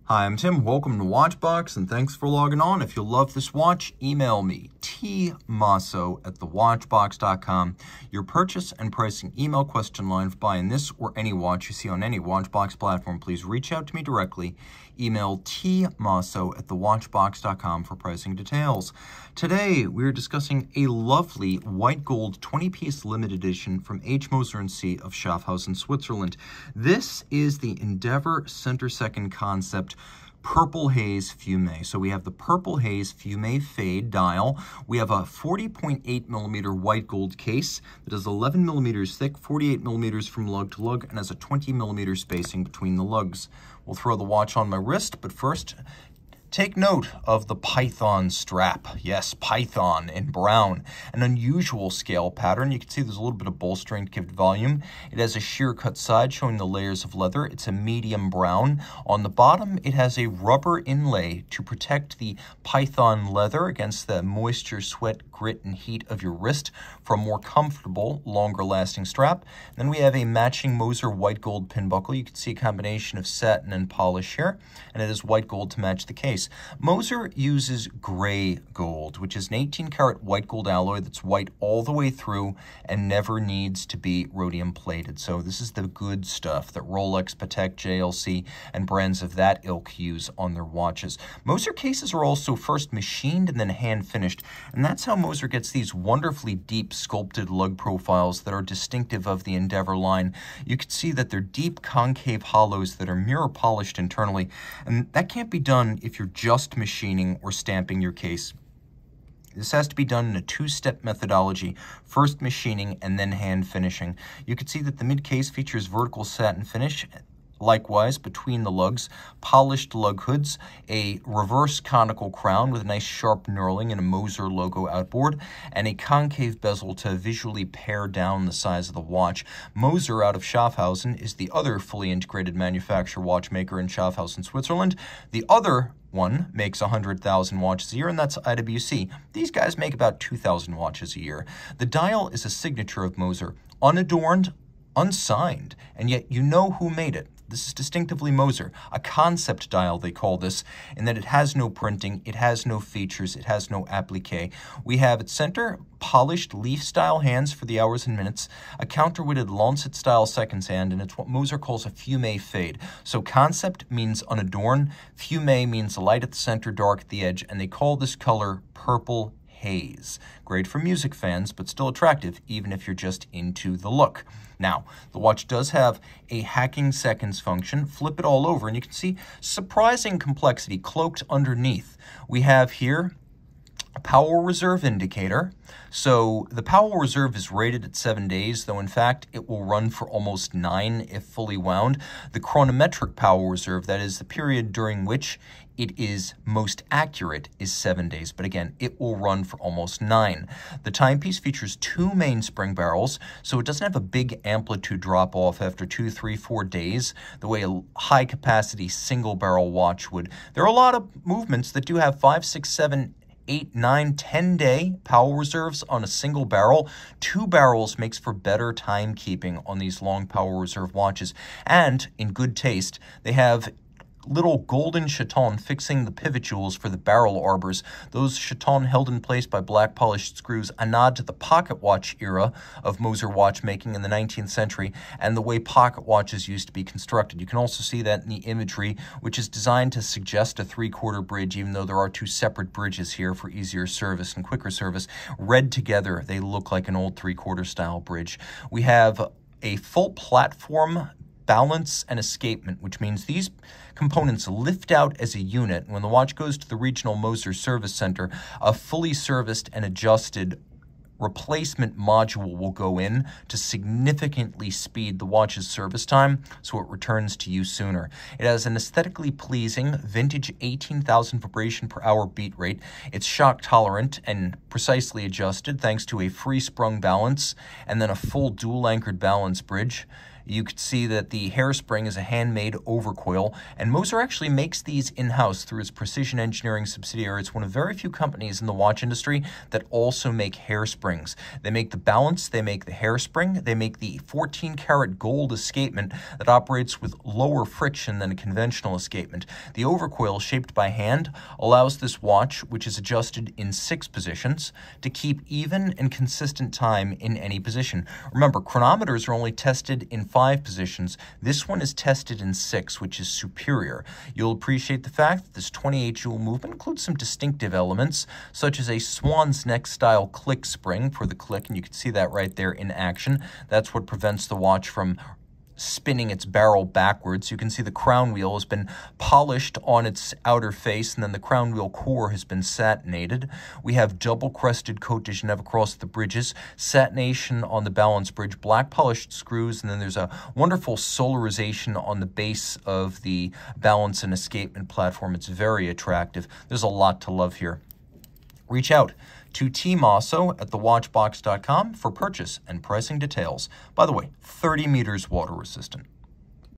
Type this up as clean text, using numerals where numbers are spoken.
Hi, I'm Tim. Welcome to Watchbox, and thanks for logging on. If you love this watch, email me, tmosso@thewatchbox.com. Your purchase and pricing email question line for buying this or any watch you see on any Watchbox platform. Please reach out to me directly. Email tmosso@thewatchbox.com for pricing details. Today, we're discussing a lovely white gold 20-piece limited edition from H.Moser Cie of Schaffhausen, Switzerland. This is the Endeavour Centre Seconds Concept Purple Haze Fumé. So we have the Purple Haze Fumé Fade dial. We have a 40.8 millimeter white gold case that is 11 millimeters thick, 48 millimeters from lug to lug, and has a 20 millimeter spacing between the lugs. We'll throw the watch on my wrist, but first, take note of the python strap. Yes, python in brown. An unusual scale pattern. You can see there's a little bit of bolstering to give it volume. It has a sheer cut side showing the layers of leather. It's a medium brown. On the bottom, it has a rubber inlay to protect the python leather against the moisture, sweat, grit, and heat of your wrist for a more comfortable, longer lasting strap. And then we have a matching Moser white gold pin buckle. You can see a combination of satin and polish here, and it is white gold to match the case. Moser uses gray gold, which is an 18-karat white gold alloy that's white all the way through and never needs to be rhodium plated. So this is the good stuff that Rolex, Patek, JLC, and brands of that ilk use on their watches. Moser cases are also first machined and then hand finished, and that's how Moser gets these wonderfully deep sculpted lug profiles that are distinctive of the Endeavour line. You can see that they're deep concave hollows that are mirror polished internally, and that can't be done if you're just machining or stamping your case. This has to be done in a two-step methodology, first machining and then hand finishing. You can see that the mid-case features vertical satin finish. Likewise, between the lugs, polished lug hoods, a reverse conical crown with a nice sharp knurling and a Moser logo outboard, and a concave bezel to visually pare down the size of the watch. Moser out of Schaffhausen is the other fully integrated manufacturer watchmaker in Schaffhausen, Switzerland. The other one makes 100,000 watches a year, and that's IWC. These guys make about 2,000 watches a year. The dial is a signature of Moser, unadorned, unsigned, and yet you know who made it. This is distinctively Moser, a concept dial they call this, in that it has no printing, it has no features, it has no applique. We have at center polished leaf-style hands for the hours and minutes, a counterweighted lancet-style seconds hand, and it's what Moser calls a fumé fade. So concept means unadorned, fumé means light at the center, dark at the edge, and they call this color purple haze. Great for music fans, but still attractive even if you're just into the look. Now, the watch does have a hacking seconds function. Flip it all over, and you can see surprising complexity cloaked underneath. We have here a power reserve indicator. So the power reserve is rated at 7 days, though in fact it will run for almost 9 if fully wound. The chronometric power reserve, that is the period during which it is most accurate, is 7 days, but again, it will run for almost 9. The timepiece features 2 mainspring barrels, so it doesn't have a big amplitude drop off after 2, 3, 4 days, the way a high-capacity single-barrel watch would. There are a lot of movements that do have 5, 6, 7, 8, 9, 10-day power reserves on a single barrel. 2 barrels makes for better timekeeping on these long power reserve watches. And, in good taste, they have little golden chaton fixing the pivot jewels for the barrel arbors. Those chaton held in place by black polished screws, a nod to the pocket watch era of Moser watchmaking in the 19th century and the way pocket watches used to be constructed. You can also see that in the imagery, which is designed to suggest a 3/4 bridge, even though there are 2 separate bridges here for easier service and quicker service. Read together, they look like an old 3/4 style bridge. We have a full platform balance and escapement, which means these components lift out as a unit. When the watch goes to the regional Moser service center, a fully serviced and adjusted replacement module will go in to significantly speed the watch's service time so it returns to you sooner. It has an aesthetically pleasing vintage 18,000 vibration per hour beat rate. It's shock tolerant and precisely adjusted thanks to a free sprung balance and then a full dual anchored balance bridge. You could see that the hairspring is a handmade overcoil, and Moser actually makes these in-house through its precision engineering subsidiary. It's one of very few companies in the watch industry that also make hairsprings. They make the balance, they make the hairspring, they make the 14-karat gold escapement that operates with lower friction than a conventional escapement. The overcoil, shaped by hand, allows this watch, which is adjusted in 6 positions, to keep even and consistent time in any position. Remember, chronometers are only tested in 5 positions. This one is tested in 6, which is superior. You'll appreciate the fact that this 28-jewel movement includes some distinctive elements, such as a swan's neck style click spring for the click, and you can see that right there in action. That's what prevents the watch from spinning its barrel backwards. You can see the crown wheel has been polished on its outer face, and then the crown wheel core has been satinated. We have double crested Côte de Genève across the bridges, satination on the balance bridge, black polished screws, and then there's a wonderful solarization on the base of the balance and escapement platform. It's very attractive. There's a lot to love here. Reach out to Team Mosso at thewatchbox.com for purchase and pricing details. By the way, 30 meters water resistant.